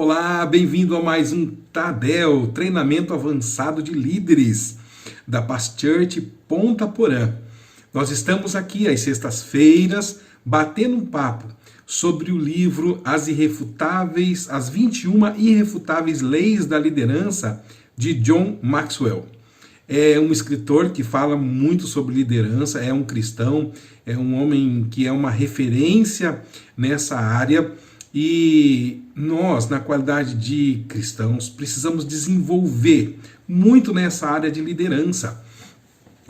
Olá, bem-vindo a mais um Tadel, treinamento avançado de líderes da Paz Church Ponta Porã. Nós estamos aqui às sextas-feiras batendo um papo sobre o livro As 21 Irrefutáveis Leis da Liderança de John Maxwell. É um escritor que fala muito sobre liderança, é um cristão, é um homem que é uma referência nessa área. E nós, na qualidade de cristãos, precisamos desenvolver muito nessa área de liderança.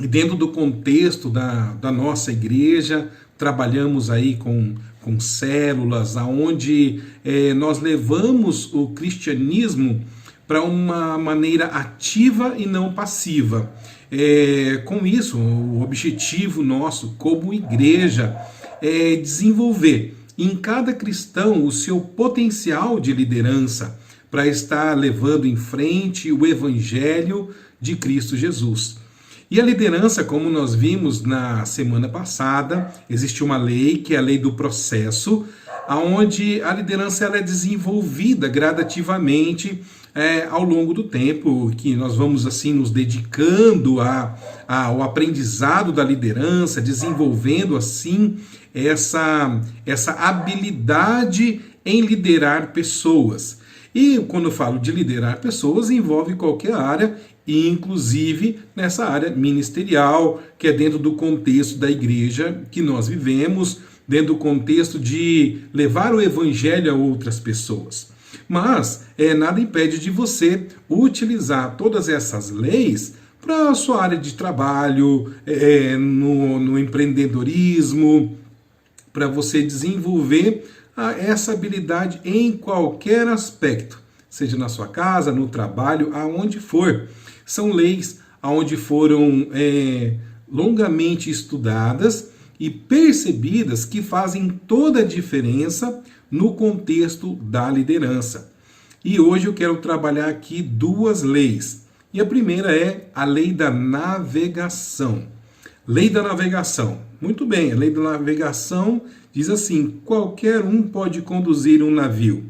E dentro do contexto da nossa igreja, trabalhamos aí com células, onde nós levamos o cristianismo para uma maneira ativa e não passiva. Com isso, o objetivo nosso como igreja é desenvolver em cada cristão o seu potencial de liderança para estar levando em frente o Evangelho de Cristo Jesus. E a liderança, como nós vimos na semana passada, existe uma lei, que é a lei do processo, onde a liderança ela é desenvolvida gradativamente ao longo do tempo, que nós vamos assim nos dedicando ao aprendizado da liderança, desenvolvendo assim essa habilidade em liderar pessoas. E quando eu falo de liderar pessoas, envolve qualquer área, inclusive nessa área ministerial, que é dentro do contexto da igreja que nós vivemos, dentro do contexto de levar o evangelho a outras pessoas. Mas nada impede de você utilizar todas essas leis para a sua área de trabalho, no empreendedorismo, para você desenvolver essa habilidade em qualquer aspecto, seja na sua casa, no trabalho, aonde for. São leis aonde foram longamente estudadas e percebidas que fazem toda a diferença no contexto da liderança. E hoje eu quero trabalhar aqui duas leis. E a primeira é a lei da navegação. Lei da navegação. Muito bem, a lei da navegação diz assim: qualquer um pode conduzir um navio,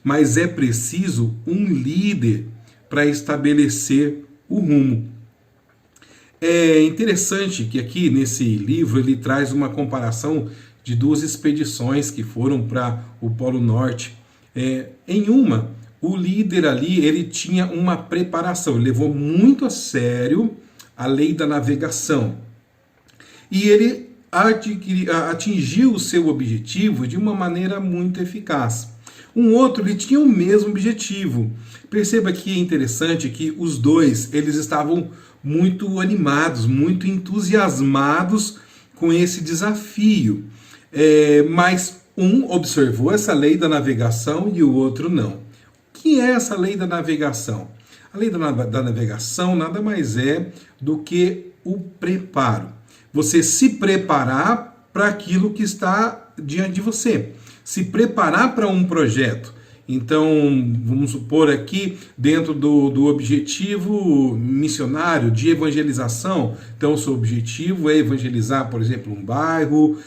mas é preciso um líder para estabelecer o rumo. É interessante que aqui nesse livro ele traz uma comparação de duas expedições que foram para o Polo Norte. Em uma, o líder ali ele tinha uma preparação, ele levou muito a sério a lei da navegação. E ele atingiu o seu objetivo de uma maneira muito eficaz. Um outro, ele tinha o mesmo objetivo. Perceba que é interessante que os dois, eles estavam muito animados, muito entusiasmados com esse desafio. Mas um observou essa lei da navegação e o outro não. O que é essa lei da navegação? A lei da navegação nada mais é do que o preparo. Você se preparar para aquilo que está diante de você. Se preparar para um projeto. Então, vamos supor aqui, dentro do objetivo missionário, de evangelização. Então, o seu objetivo é evangelizar, por exemplo, um bairro,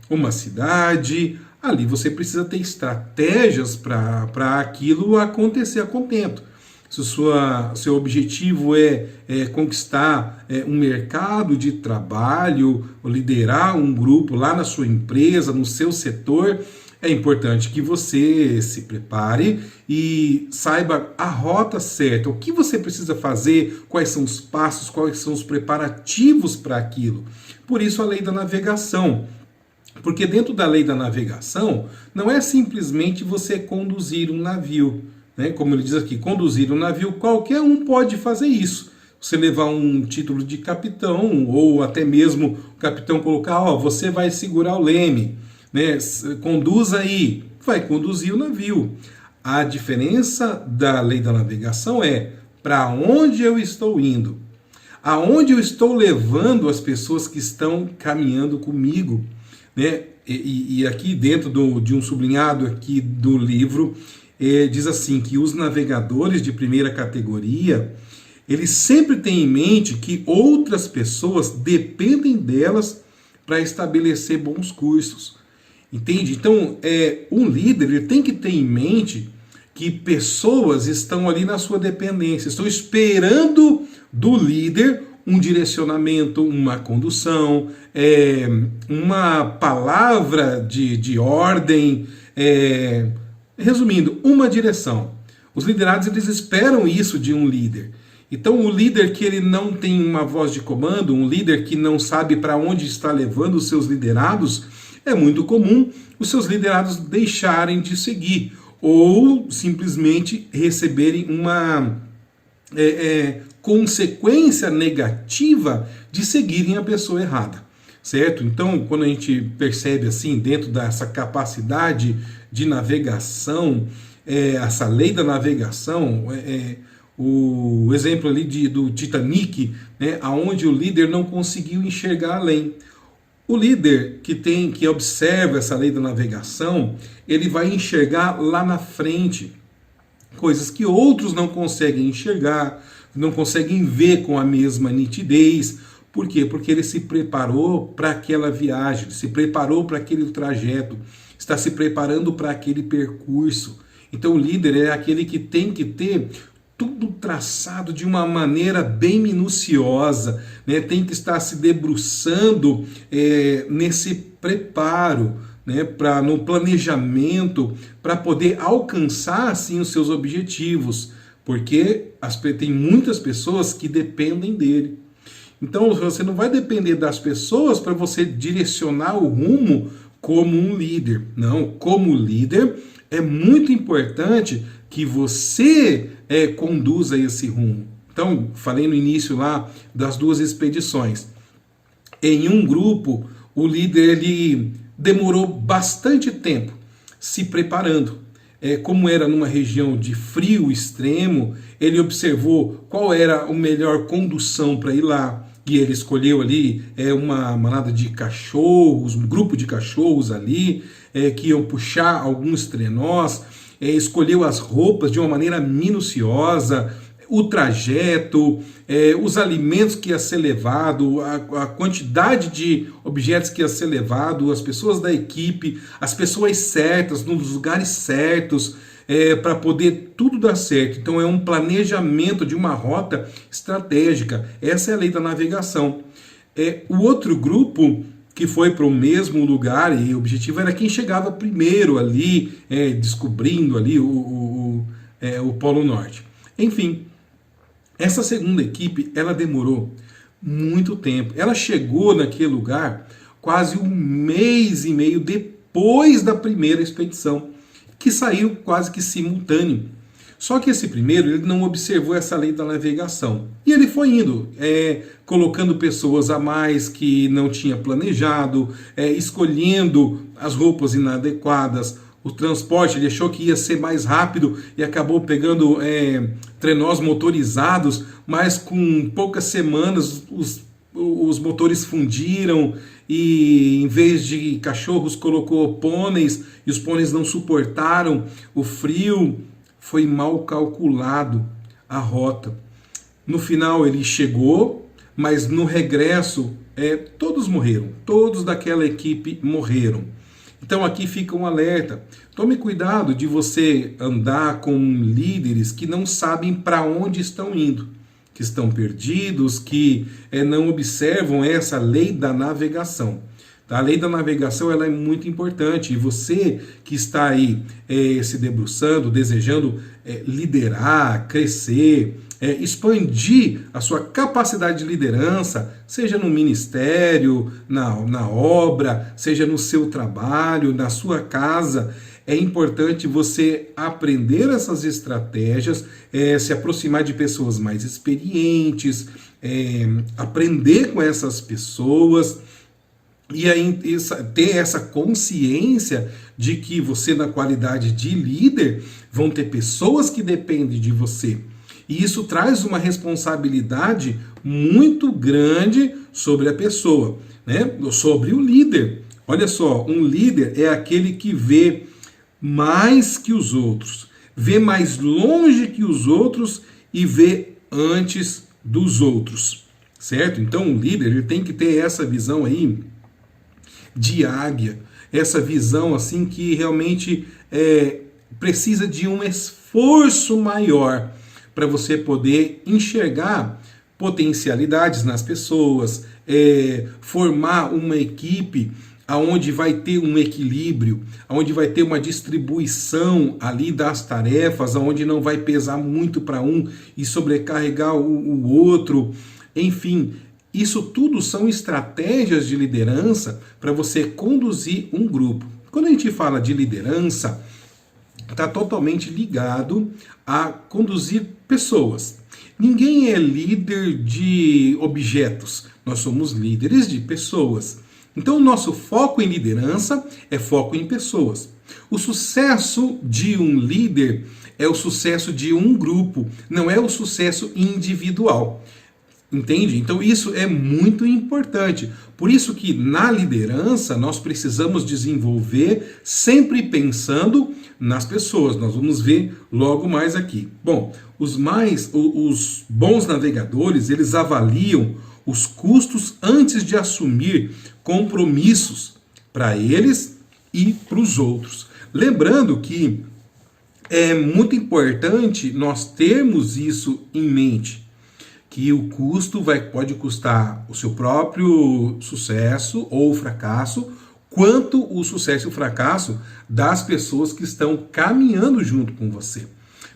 uma cidade. Ali você precisa ter estratégias para aquilo acontecer a contento. Se o seu objetivo é conquistar um mercado de trabalho, ou liderar um grupo lá na sua empresa, no seu setor, é importante que você se prepare e saiba a rota certa, o que você precisa fazer, quais são os passos, quais são os preparativos para aquilo. Por isso a lei da navegação. Porque dentro da lei da navegação, não é simplesmente você conduzir um navio. Como ele diz aqui, conduzir um navio, qualquer um pode fazer isso. Você levar um título de capitão, ou até mesmo o capitão colocar, você vai segurar o leme, conduza aí, vai conduzir o navio. A diferença da lei da navegação é para onde eu estou indo, aonde eu estou levando as pessoas que estão caminhando comigo. E aqui dentro de um sublinhado aqui do livro, diz assim, que os navegadores de primeira categoria, eles sempre têm em mente que outras pessoas dependem delas para estabelecer bons cursos. Entende? Então, um líder ele tem que ter em mente que pessoas estão ali na sua dependência, estão esperando do líder um direcionamento, uma condução, uma palavra de ordem, resumindo, uma direção. Os liderados, eles esperam isso de um líder. Então, o líder que ele não tem uma voz de comando, um líder que não sabe para onde está levando os seus liderados, é muito comum os seus liderados deixarem de seguir ou simplesmente receberem uma consequência negativa de seguirem a pessoa errada, certo? Então, quando a gente percebe assim, dentro dessa capacidade de navegação, essa lei da navegação, o exemplo ali do Titanic, né, onde o líder não conseguiu enxergar além. O líder que observa essa lei da navegação, ele vai enxergar lá na frente coisas que outros não conseguem enxergar, não conseguem ver com a mesma nitidez. Por quê? Porque ele se preparou para aquela viagem, se preparou para aquele trajeto, está se preparando para aquele percurso. Então o líder é aquele que tem que ter tudo traçado de uma maneira bem minuciosa, né? Tem que estar se debruçando nesse preparo, né? No planejamento, para poder alcançar assim os seus objetivos, porque tem muitas pessoas que dependem dele. Então você não vai depender das pessoas para você direcionar o rumo como um líder. Não, como líder é muito importante que você conduza esse rumo. Então, falei no início lá das duas expedições. Em um grupo, o líder ele demorou bastante tempo se preparando. Como era numa região de frio extremo, ele observou qual era a melhor condução para ir lá. E ele escolheu ali uma manada de cachorros, um grupo de cachorros ali, que iam puxar alguns trenós, escolheu as roupas de uma maneira minuciosa, o trajeto, os alimentos que ia ser levado, a quantidade de objetos que ia ser levado, as pessoas da equipe, as pessoas certas, nos lugares certos, para poder tudo dar certo. Então é um planejamento de uma rota estratégica. Essa é a lei da navegação. O outro grupo que foi para o mesmo lugar, e o objetivo era quem chegava primeiro ali, descobrindo ali o Polo Norte. Enfim, essa segunda equipe, ela demorou muito tempo. Ela chegou naquele lugar quase 1 mês e meio depois da primeira expedição, que saiu quase que simultâneo. Só que esse primeiro, ele não observou essa lei da navegação. E ele foi indo, colocando pessoas a mais que não tinha planejado, escolhendo as roupas inadequadas, o transporte, ele achou que ia ser mais rápido e acabou pegando trenós motorizados, mas com poucas semanas os motores fundiram e em vez de cachorros colocou pôneis e os pôneis não suportaram o frio. Foi mal calculado a rota. No final ele chegou, mas no regresso todos morreram, todos daquela equipe morreram. Então aqui fica um alerta. Tome cuidado de você andar com líderes que não sabem para onde estão indo, que estão perdidos, que não observam essa lei da navegação. A lei da navegação ela é muito importante, e você que está aí se debruçando, desejando liderar, crescer, expandir a sua capacidade de liderança, seja no ministério, na obra, seja no seu trabalho, na sua casa, é importante você aprender essas estratégias, se aproximar de pessoas mais experientes, aprender com essas pessoas, e aí ter essa consciência de que você, na qualidade de líder, vão ter pessoas que dependem de você. E isso traz uma responsabilidade muito grande sobre a pessoa, né? Sobre o líder. Olha só, um líder é aquele que vê mais que os outros, vê mais longe que os outros e vê antes dos outros, certo? Então o líder ele tem que ter essa visão aí de águia, essa visão assim que realmente precisa de um esforço maior para você poder enxergar potencialidades nas pessoas, formar uma equipe onde vai ter um equilíbrio, onde vai ter uma distribuição ali das tarefas, onde não vai pesar muito para um e sobrecarregar o outro. Enfim, isso tudo são estratégias de liderança para você conduzir um grupo. Quando a gente fala de liderança, está totalmente ligado a conduzir pessoas. Ninguém é líder de objetos, nós somos líderes de pessoas. Então, o nosso foco em liderança é foco em pessoas. O sucesso de um líder é o sucesso de um grupo, não é o sucesso individual. Entende? Então isso é muito importante. Por isso que na liderança nós precisamos desenvolver sempre pensando nas pessoas. Nós vamos ver logo mais aqui. Bom, os bons navegadores, eles avaliam os custos antes de assumir compromissos para eles e para os outros. Lembrando que é muito importante nós termos isso em mente, que o custo pode custar o seu próprio sucesso ou fracasso, quanto o sucesso e o fracasso das pessoas que estão caminhando junto com você.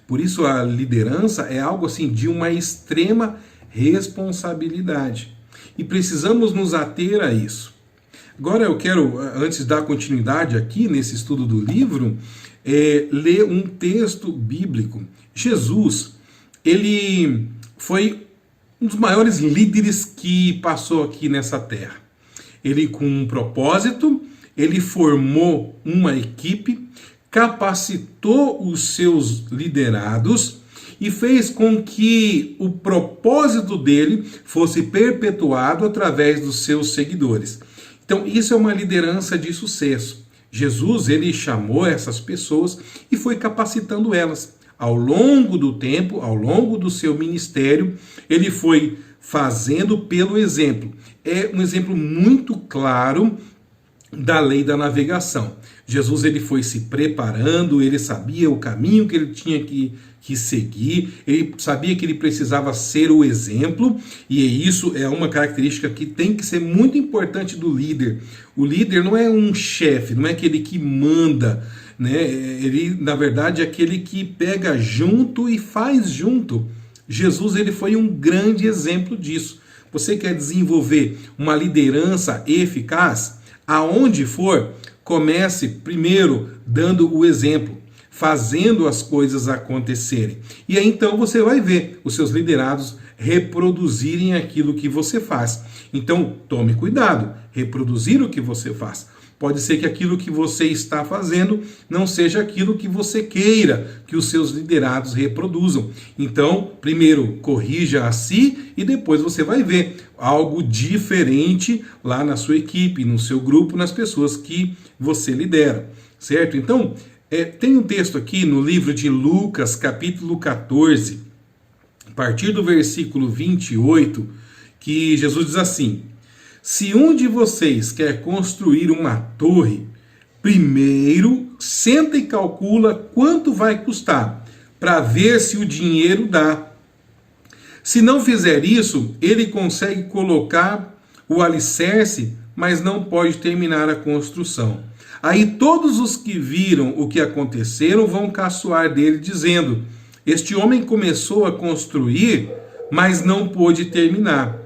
Por isso a liderança é algo assim de uma extrema responsabilidade. E precisamos nos ater a isso. Agora eu quero, antes de dar continuidade aqui nesse estudo do livro, ler um texto bíblico. Jesus, ele foi um dos maiores líderes que passou aqui nessa terra. Ele, com um propósito, ele formou uma equipe, capacitou os seus liderados e fez com que o propósito dele fosse perpetuado através dos seus seguidores. Então, isso é uma liderança de sucesso. Jesus, ele chamou essas pessoas e foi capacitando elas. Ao longo do tempo, ao longo do seu ministério, ele foi fazendo pelo exemplo. É um exemplo muito claro da lei da navegação. Jesus, ele foi se preparando, ele sabia o caminho que ele tinha que seguir, ele sabia que ele precisava ser o exemplo, e isso é uma característica que tem que ser muito importante do líder. O líder não é um chefe, não é aquele que manda, né? Ele, na verdade, é aquele que pega junto e faz junto. Jesus, ele foi um grande exemplo disso. Você quer desenvolver uma liderança eficaz? Aonde for, comece primeiro dando o exemplo, fazendo as coisas acontecerem. E aí então você vai ver os seus liderados reproduzirem aquilo que você faz. Então tome cuidado, reproduzir o que você faz. Pode ser que aquilo que você está fazendo não seja aquilo que você queira que os seus liderados reproduzam. Então, primeiro corrija a si e depois você vai ver algo diferente lá na sua equipe, no seu grupo, nas pessoas que você lidera, certo? Então, tem um texto aqui no livro de Lucas, capítulo 14, a partir do versículo 28, que Jesus diz assim: se um de vocês quer construir uma torre, primeiro senta e calcula quanto vai custar, para ver se o dinheiro dá. Se não fizer isso, ele consegue colocar o alicerce, mas não pode terminar a construção. Aí todos os que viram o que aconteceram vão caçoar dele, dizendo: este homem começou a construir, mas não pôde terminar.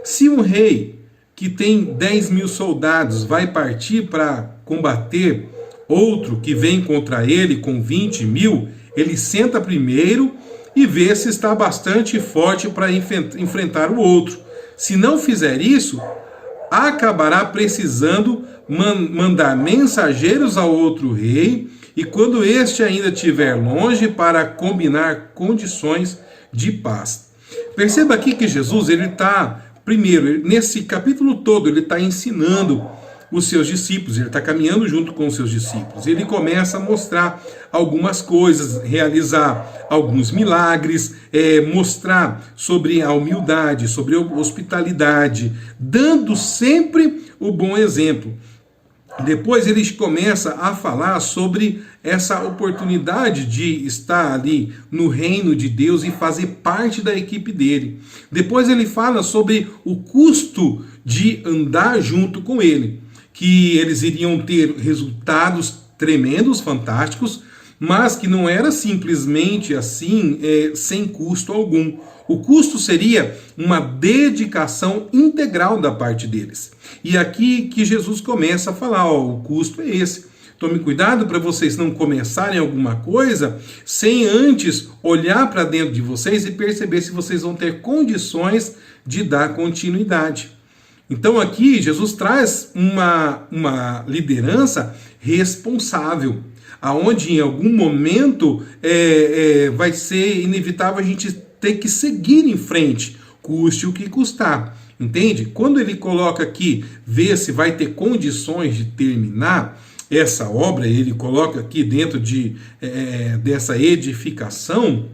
Se um rei que tem 10.000 soldados vai partir para combater outro que vem contra ele com 20.000, ele senta primeiro e vê se está bastante forte para enfrentar o outro. Se não fizer isso, acabará precisando mandar mensageiros ao outro rei, e quando este ainda estiver longe, para combinar condições de paz. Perceba aqui que Jesus, ele está, primeiro, nesse capítulo todo, ele está ensinando os seus discípulos, ele está caminhando junto com os seus discípulos. Ele começa a mostrar algumas coisas, realizar alguns milagres, mostrar sobre a humildade, sobre a hospitalidade, dando sempre o bom exemplo. Depois ele começa a falar sobre essa oportunidade de estar ali no reino de Deus e fazer parte da equipe dele. Depois ele fala sobre o custo de andar junto com ele, que eles iriam ter resultados tremendos, fantásticos, mas que não era simplesmente assim, sem custo algum. O custo seria uma dedicação integral da parte deles. E aqui que Jesus começa a falar, ó, o custo é esse. Tome cuidado para vocês não começarem alguma coisa sem antes olhar para dentro de vocês e perceber se vocês vão ter condições de dar continuidade. Então aqui Jesus traz uma liderança responsável, aonde em algum momento vai ser inevitável a gente ter que seguir em frente, custe o que custar, entende? Quando ele coloca aqui, vê se vai ter condições de terminar essa obra, ele coloca aqui dentro dessa edificação,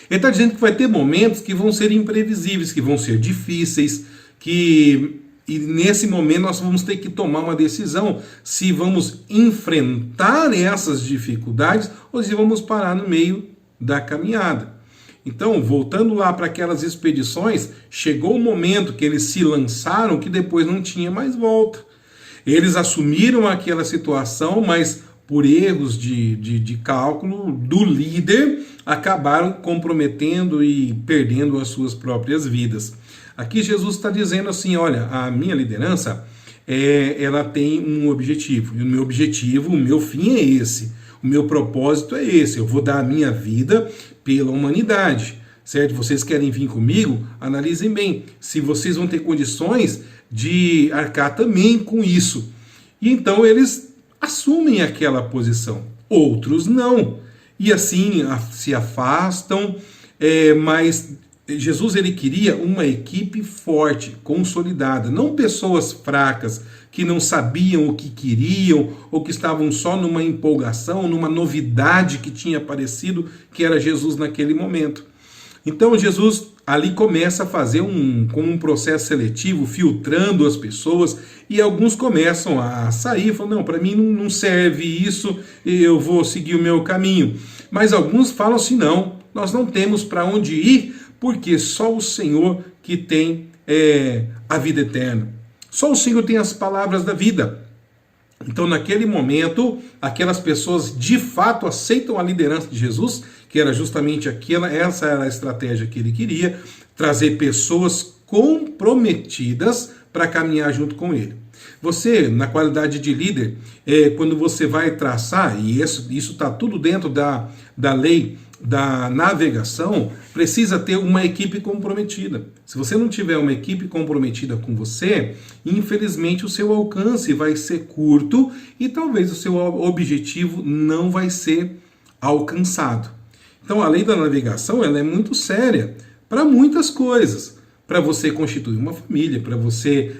ele está dizendo que vai ter momentos que vão ser imprevisíveis, que vão ser difíceis, e nesse momento nós vamos ter que tomar uma decisão se vamos enfrentar essas dificuldades ou se vamos parar no meio da caminhada. Então, voltando lá para aquelas expedições, chegou o momento que eles se lançaram que depois não tinha mais volta. Eles assumiram aquela situação, mas por erros de cálculo do líder, acabaram comprometendo e perdendo as suas próprias vidas. Aqui Jesus está dizendo assim, olha, a minha liderança, ela tem um objetivo, e o meu objetivo, o meu fim é esse, o meu propósito é esse, eu vou dar a minha vida pela humanidade, certo? Vocês querem vir comigo? Analisem bem, se vocês vão ter condições de arcar também com isso. E então eles assumem aquela posição, outros não, e assim se afastam, mas Jesus ele queria uma equipe forte, consolidada, não pessoas fracas que não sabiam o que queriam ou que estavam só numa empolgação, numa novidade que tinha aparecido, que era Jesus naquele momento. Então Jesus ali começa a fazer como um processo seletivo, filtrando as pessoas, e alguns começam a sair, falam, não, para mim não serve isso, eu vou seguir o meu caminho. Mas alguns falam assim, não, nós não temos para onde ir, porque só o Senhor que tem a vida eterna. Só o Senhor tem as palavras da vida. Então, naquele momento, aquelas pessoas de fato aceitam a liderança de Jesus, que era justamente essa era a estratégia que ele queria, trazer pessoas comprometidas para caminhar junto com ele. Você, na qualidade de líder, quando você vai traçar, e isso está tudo dentro da lei da navegação, precisa ter uma equipe comprometida. Se você não tiver uma equipe comprometida com você, infelizmente o seu alcance vai ser curto e talvez o seu objetivo não vai ser alcançado. Então a lei da navegação ela é muito séria para muitas coisas. Para você constituir uma família, para você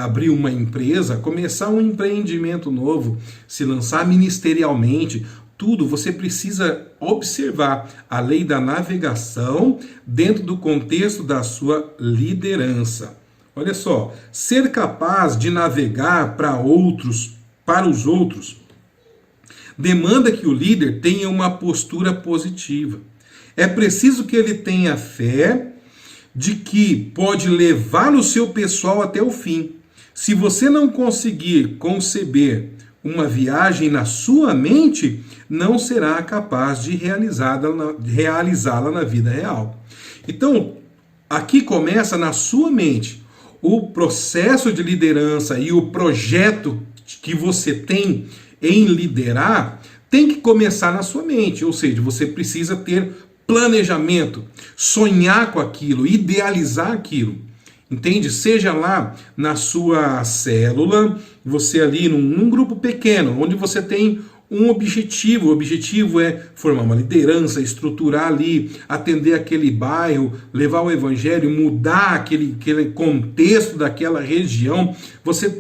abrir uma empresa, começar um empreendimento novo, se lançar ministerialmente, tudo você precisa observar a lei da navegação dentro do contexto da sua liderança. Olha só, ser capaz de navegar para os outros, demanda que o líder tenha uma postura positiva. É preciso que ele tenha fé de que pode levar o seu pessoal até o fim. Se você não conseguir conceber uma viagem na sua mente, não será capaz de realizá-la na vida real. Então, aqui começa na sua mente o processo de liderança e o projeto que você tem em liderar tem que começar na sua mente, ou seja, você precisa ter planejamento, sonhar com aquilo, idealizar aquilo. Entende? Seja lá na sua célula, você ali num grupo pequeno, onde você tem um objetivo. O objetivo é formar uma liderança, estruturar ali, atender aquele bairro, levar o evangelho, mudar aquele contexto daquela região.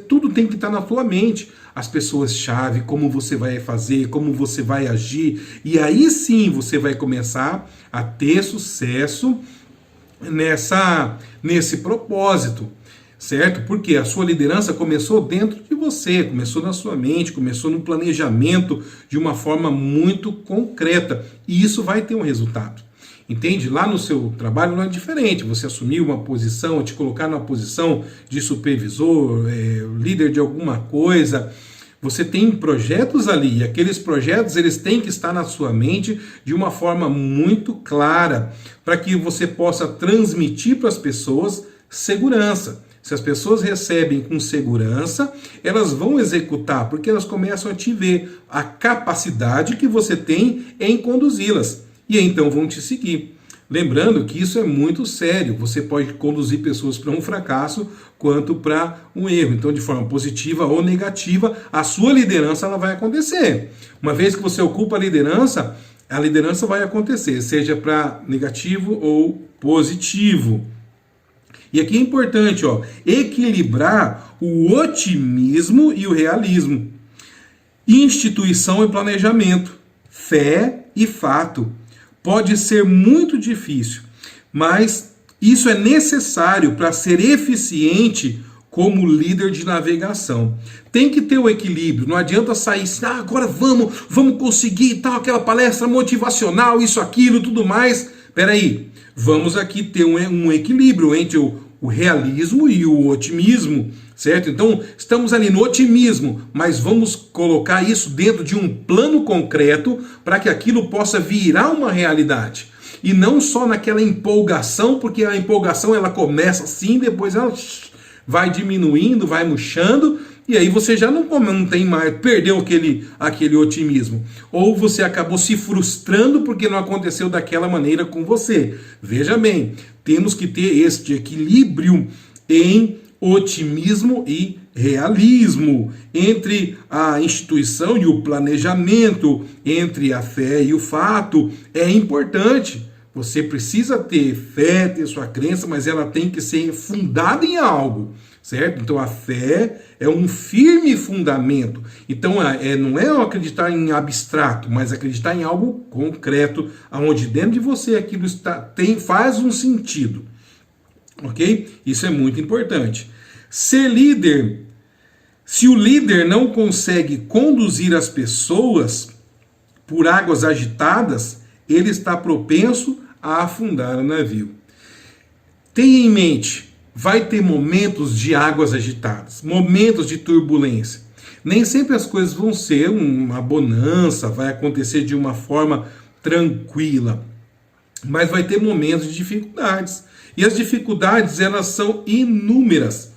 Tudo tem que estar na tua mente. As pessoas-chave, como você vai fazer, como você vai agir. E aí sim você vai começar a ter sucesso nesse propósito. certo? Porque a sua liderança começou dentro de você, começou na sua mente, começou no planejamento de uma forma muito concreta. E isso vai ter um resultado. Entende? Lá no seu trabalho não é diferente. Você assumir uma posição, te colocar numa posição de supervisor, líder de alguma coisa. Você tem projetos ali, e aqueles projetos eles têm que estar na sua mente de uma forma muito clara, para que você possa transmitir para as pessoas segurança. Se as pessoas recebem com segurança, elas vão executar, porque elas começam a te ver a capacidade que você tem em conduzi-las. E então vão te seguir. Lembrando que isso é muito sério. Você pode conduzir pessoas para um fracasso quanto para um erro. Então, de forma positiva ou negativa, a sua liderança ela vai acontecer. Uma vez que você ocupa a liderança vai acontecer, seja para negativo ou positivo. E aqui é importante, equilibrar o otimismo e o realismo. Instituição e planejamento. Fé e fato. Pode ser muito difícil, mas isso é necessário para ser eficiente como líder de navegação. Tem que ter o equilíbrio, não adianta sair assim, agora vamos conseguir tal, aquela palestra motivacional, isso, aquilo, tudo mais. Peraí, vamos aqui ter um equilíbrio entre o realismo e o otimismo, certo? Então, estamos ali no otimismo, mas vamos colocar isso dentro de um plano concreto para que aquilo possa virar uma realidade. E não só naquela empolgação, porque a empolgação ela começa assim, depois ela vai diminuindo, vai murchando, e aí você já não tem mais, perdeu aquele otimismo. Ou você acabou se frustrando porque não aconteceu daquela maneira com você. Veja bem, temos que ter este equilíbrio em otimismo e realismo, entre a instituição e o planejamento, entre a fé e o fato. É importante. Você precisa ter fé, ter sua crença, mas ela tem que ser fundada em algo, certo? Então a fé é um firme fundamento. Então não é acreditar em abstrato, mas acreditar em algo concreto, onde dentro de você aquilo faz um sentido. Ok? Isso é muito importante. Ser líder, se o líder não consegue conduzir as pessoas por águas agitadas, ele está propenso a afundar o navio. Tenha em mente, vai ter momentos de águas agitadas, momentos de turbulência. Nem sempre as coisas vão ser uma bonança, vai acontecer de uma forma tranquila, mas vai ter momentos de dificuldades. E as dificuldades, elas são inúmeras.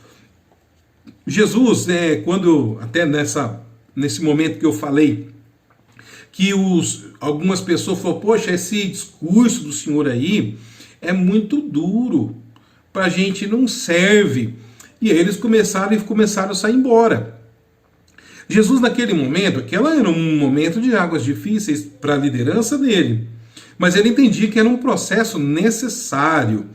Jesus, quando até nesse momento que eu falei, que algumas pessoas falaram, poxa, esse discurso do senhor aí é muito duro, pra gente não serve. E aí eles começaram a sair embora. Jesus naquele momento, aquela era um momento de águas difíceis para a liderança dele, mas ele entendia que era um processo necessário.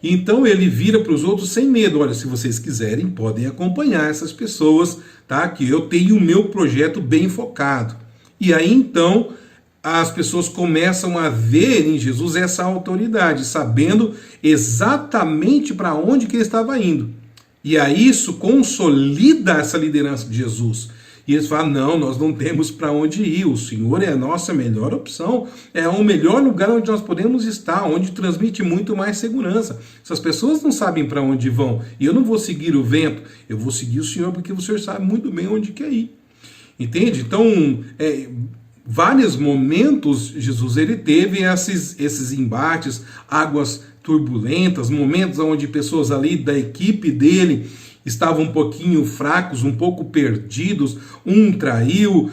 Então ele vira para os outros sem medo. Olha, se vocês quiserem, podem acompanhar essas pessoas, tá? Que eu tenho o meu projeto bem focado. E aí então as pessoas começam a ver em Jesus essa autoridade, sabendo exatamente para onde que ele estava indo. E aí isso consolida essa liderança de Jesus. E eles falam, não, nós não temos para onde ir, o Senhor é a nossa melhor opção, é o melhor lugar onde nós podemos estar, onde transmite muito mais segurança. Essas pessoas não sabem para onde vão, e eu não vou seguir o vento, eu vou seguir o Senhor, porque o Senhor sabe muito bem onde quer ir. Entende? Então, vários momentos, Jesus ele teve esses embates, águas turbulentas, momentos onde pessoas ali da equipe dele estavam um pouquinho fracos, um pouco perdidos, um traiu,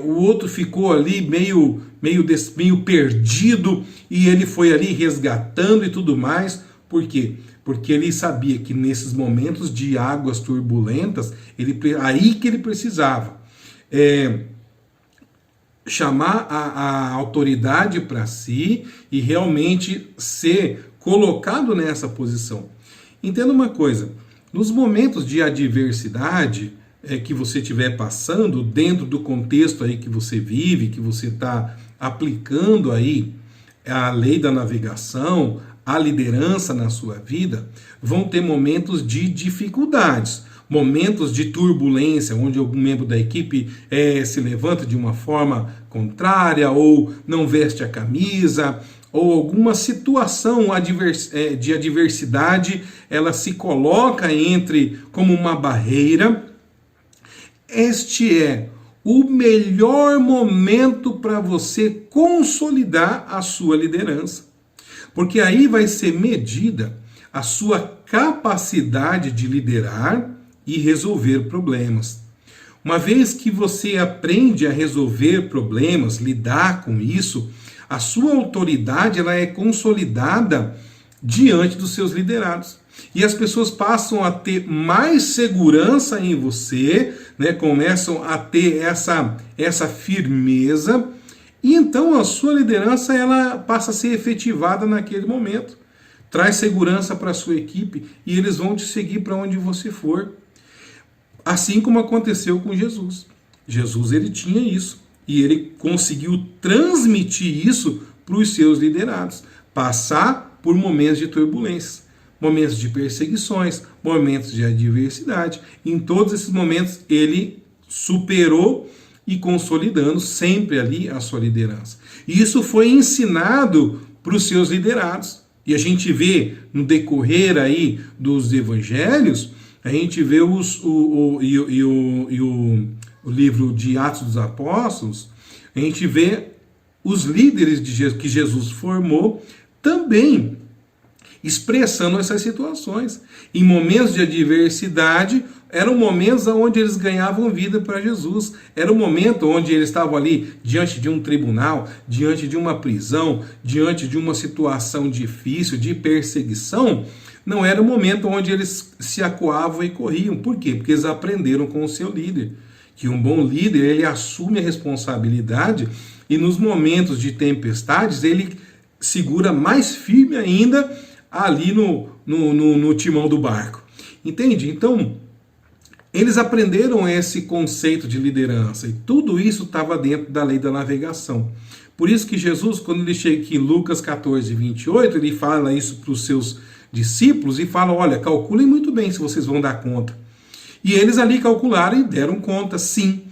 o outro ficou ali meio perdido, e ele foi ali resgatando e tudo mais. Por quê? Porque ele sabia que nesses momentos de águas turbulentas, aí que ele precisava chamar a autoridade para si e realmente ser colocado nessa posição. Entenda uma coisa, nos momentos de adversidade que você estiver passando, dentro do contexto aí que você vive, que você está aplicando aí a lei da navegação, a liderança na sua vida, vão ter momentos de dificuldades, momentos de turbulência, onde algum membro da equipe se levanta de uma forma contrária, ou não veste a camisa, ou alguma situação de adversidade, ela se coloca como uma barreira. Este é o melhor momento para você consolidar a sua liderança. Porque aí vai ser medida a sua capacidade de liderar e resolver problemas. Uma vez que você aprende a resolver problemas, lidar com isso, a sua autoridade ela é consolidada diante dos seus liderados. E as pessoas passam a ter mais segurança em você, né? Começam a ter essa firmeza, e então a sua liderança ela passa a ser efetivada naquele momento. Traz segurança para a sua equipe e eles vão te seguir para onde você for. Assim como aconteceu com Jesus. Jesus ele tinha isso e ele conseguiu transmitir isso para os seus liderados. Passar por momentos de turbulência, momentos de perseguições, momentos de adversidade. Em todos esses momentos ele superou e consolidando sempre ali a sua liderança. E isso foi ensinado para os seus liderados. E a gente vê no decorrer aí dos evangelhos, a gente vê o livro de Atos dos Apóstolos, a gente vê os líderes que Jesus formou também expressando essas situações. Em momentos de adversidade, eram momentos onde eles ganhavam vida para Jesus. Era um momento onde eles estavam ali diante de um tribunal, diante de uma prisão, diante de uma situação difícil, de perseguição. Não era um momento onde eles se acuavam e corriam. Por quê? Porque eles aprenderam com o seu líder. Que um bom líder, ele assume a responsabilidade e nos momentos de tempestades, ele segura mais firme ainda ali no timão do barco. Entende? Então, eles aprenderam esse conceito de liderança e tudo isso estava dentro da lei da navegação. Por isso que Jesus, quando ele chega aqui em Lucas 14, 28, ele fala isso para os seus discípulos e fala, olha, calculem muito bem se vocês vão dar conta. E eles ali calcularam e deram conta, sim.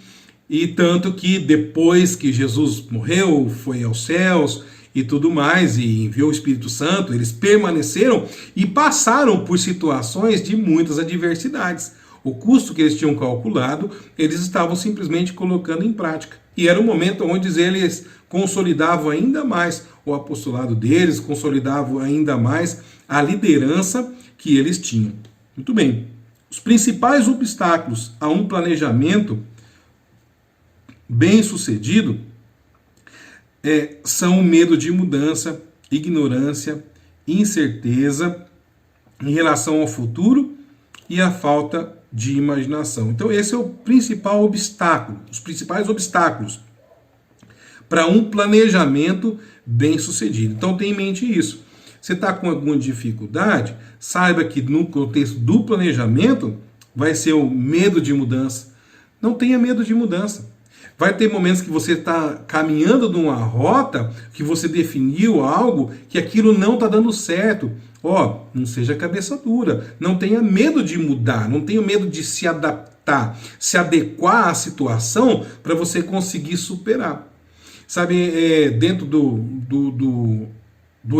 E tanto que depois que Jesus morreu, foi aos céus e tudo mais, e enviou o Espírito Santo, eles permaneceram e passaram por situações de muitas adversidades. O custo que eles tinham calculado, eles estavam simplesmente colocando em prática. E era um momento onde eles consolidavam ainda mais o apostolado deles, consolidavam ainda mais a liderança que eles tinham. Muito bem. Os principais obstáculos a um planejamento bem-sucedido são o medo de mudança, ignorância, incerteza em relação ao futuro e a falta de imaginação. Então esse é o principal obstáculo, os principais obstáculos para um planejamento bem-sucedido. Então tenha em mente isso. Você está com alguma dificuldade, saiba que no contexto do planejamento vai ser o medo de mudança. Não tenha medo de mudança. Vai ter momentos que você está caminhando numa rota, que você definiu algo, que aquilo não está dando certo. Não seja cabeça dura, não tenha medo de mudar, não tenha medo de se adaptar, se adequar à situação para você conseguir superar. Sabe, dentro do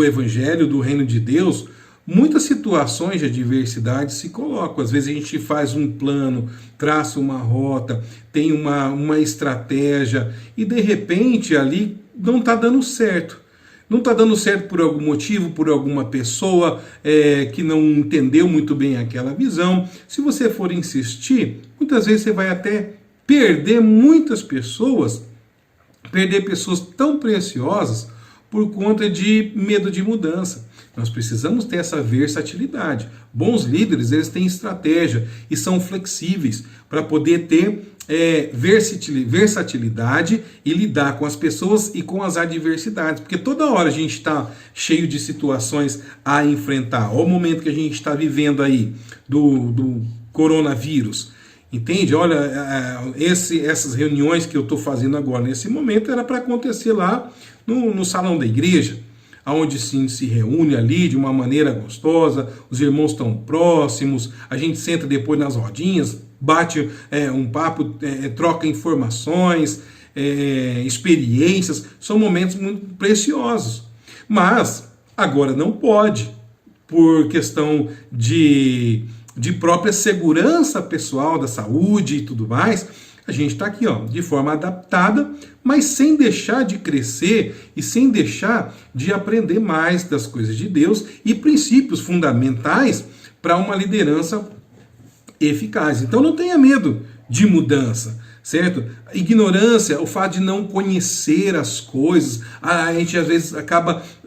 Evangelho, do Reino de Deus, muitas situações de adversidade se colocam. Às vezes a gente faz um plano, traça uma rota, tem uma estratégia e de repente ali não está dando certo. Não está dando certo por algum motivo, por alguma pessoa que não entendeu muito bem aquela visão. Se você for insistir, muitas vezes você vai até perder muitas pessoas, perder pessoas tão preciosas por conta de medo de mudança. Nós precisamos ter essa versatilidade. Bons líderes, eles têm estratégia e são flexíveis para poder ter versatilidade e lidar com as pessoas e com as adversidades. Porque toda hora a gente está cheio de situações a enfrentar. Olha o momento que a gente está vivendo aí do coronavírus. Entende? Olha, essas reuniões que eu estou fazendo agora nesse momento era para acontecer lá no salão da igreja. onde sim se reúne ali de uma maneira gostosa, os irmãos estão próximos, a gente senta depois nas rodinhas, bate um papo, troca informações, experiências, são momentos muito preciosos. Mas agora não pode, por questão de própria segurança pessoal da saúde e tudo mais, a gente está aqui, de forma adaptada, mas sem deixar de crescer e sem deixar de aprender mais das coisas de Deus e princípios fundamentais para uma liderança eficaz. Então não tenha medo de mudança, certo? Ignorância, o fato de não conhecer as coisas, a gente às vezes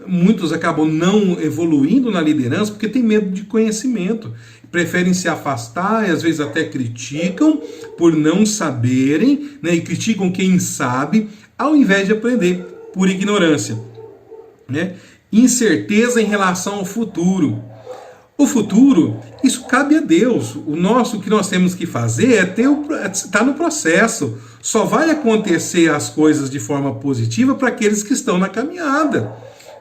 muitos acabam não evoluindo na liderança porque tem medo de conhecimento, preferem se afastar e às vezes até criticam por não saberem, né, e criticam quem sabe, ao invés de aprender por ignorância, né? Incerteza em relação ao futuro. O futuro, isso cabe a Deus. O que nós temos que fazer é estar no processo. Só vai acontecer as coisas de forma positiva para aqueles que estão na caminhada.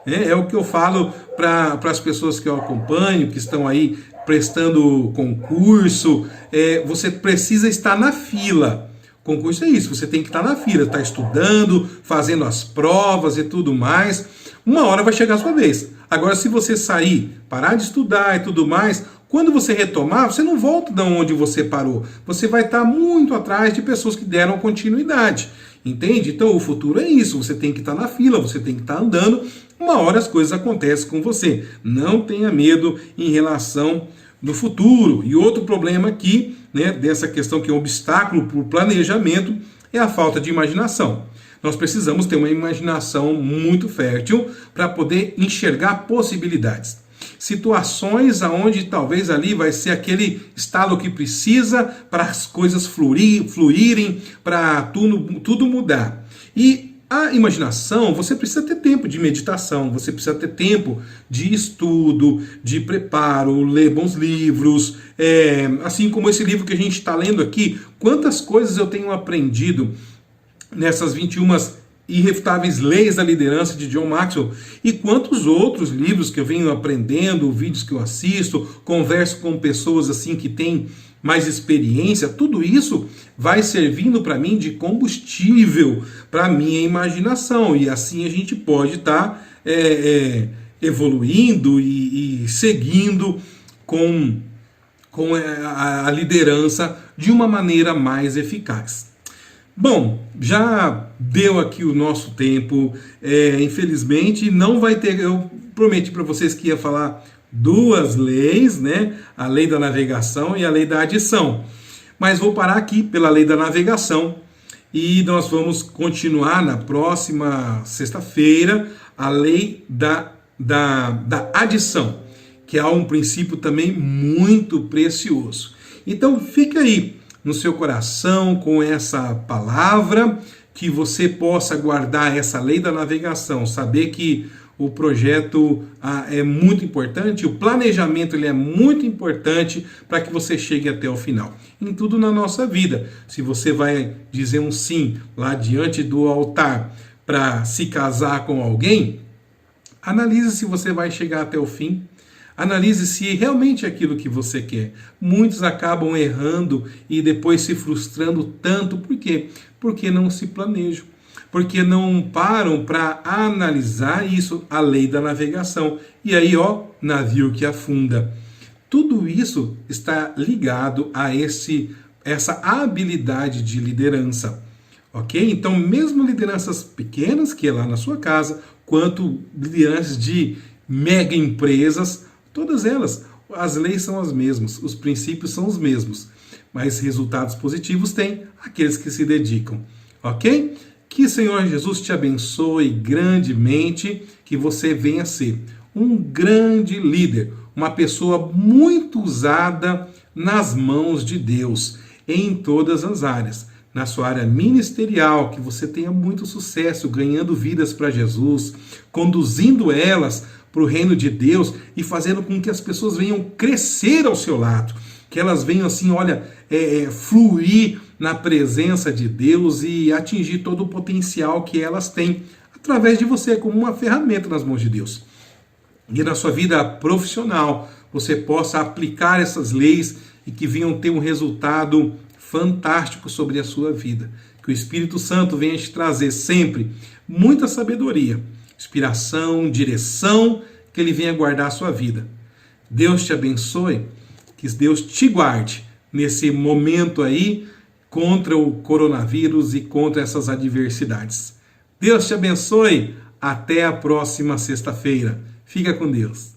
É o que eu falo para as pessoas que eu acompanho, que estão aí prestando concurso. Você precisa estar na fila. Concurso é isso, você tem que estar na fila, estar estudando, fazendo as provas e tudo mais. Uma hora vai chegar a sua vez. Agora, se você sair, parar de estudar e tudo mais, quando você retomar, você não volta de onde você parou. Você vai estar muito atrás de pessoas que deram continuidade. Entende? Então, o futuro é isso. Você tem que estar na fila, você tem que estar andando. Uma hora as coisas acontecem com você. Não tenha medo em relação do futuro. E outro problema aqui, né, dessa questão que é um obstáculo para o planejamento, é a falta de imaginação. Nós precisamos ter uma imaginação muito fértil para poder enxergar possibilidades. Situações onde talvez ali vai ser aquele estalo que precisa para as coisas fluírem, para tudo mudar. E a imaginação, você precisa ter tempo de meditação, você precisa ter tempo de estudo, de preparo, ler bons livros, assim como esse livro que a gente está lendo aqui. Quantas coisas eu tenho aprendido nessas 21 irrefutáveis leis da liderança de John Maxwell, e quantos outros livros que eu venho aprendendo, vídeos que eu assisto, converso com pessoas assim que têm mais experiência, tudo isso vai servindo para mim de combustível para a minha imaginação, e assim a gente pode estar evoluindo e seguindo com a liderança de uma maneira mais eficaz. Bom, já deu aqui o nosso tempo, infelizmente não vai ter, eu prometi para vocês que ia falar duas leis, né? A lei da navegação e a lei da adição, mas vou parar aqui pela lei da navegação e nós vamos continuar na próxima sexta-feira a lei da adição, que é um princípio também muito precioso. Então fica aí no seu coração com essa palavra, que você possa guardar essa lei da navegação, saber que o projeto é muito importante, o planejamento ele é muito importante para que você chegue até o final. Em tudo na nossa vida, se você vai dizer um sim lá diante do altar para se casar com alguém, analise se você vai chegar até o fim. Analise se realmente é aquilo que você quer. Muitos acabam errando e depois se frustrando tanto. Por quê? Porque não se planejam. Porque não param para analisar isso, a lei da navegação. E aí, navio que afunda. Tudo isso está ligado a essa habilidade de liderança. Ok? Então, mesmo lideranças pequenas, que é lá na sua casa, quanto lideranças de mega empresas, todas elas, as leis são as mesmas, os princípios são os mesmos, mas resultados positivos têm aqueles que se dedicam, ok? Que o Senhor Jesus te abençoe grandemente, que você venha a ser um grande líder, uma pessoa muito usada nas mãos de Deus, em todas as áreas. Na sua área ministerial, que você tenha muito sucesso, ganhando vidas para Jesus, conduzindo elas para o reino de Deus e fazendo com que as pessoas venham crescer ao seu lado, que elas venham assim, fluir na presença de Deus e atingir todo o potencial que elas têm através de você, como uma ferramenta nas mãos de Deus. E na sua vida profissional, você possa aplicar essas leis e que venham ter um resultado fantástico sobre a sua vida. Que o Espírito Santo venha te trazer sempre muita sabedoria, inspiração, direção, que ele venha guardar a sua vida. Deus te abençoe, que Deus te guarde nesse momento aí contra o coronavírus e contra essas adversidades. Deus te abençoe, até a próxima sexta-feira. Fica com Deus.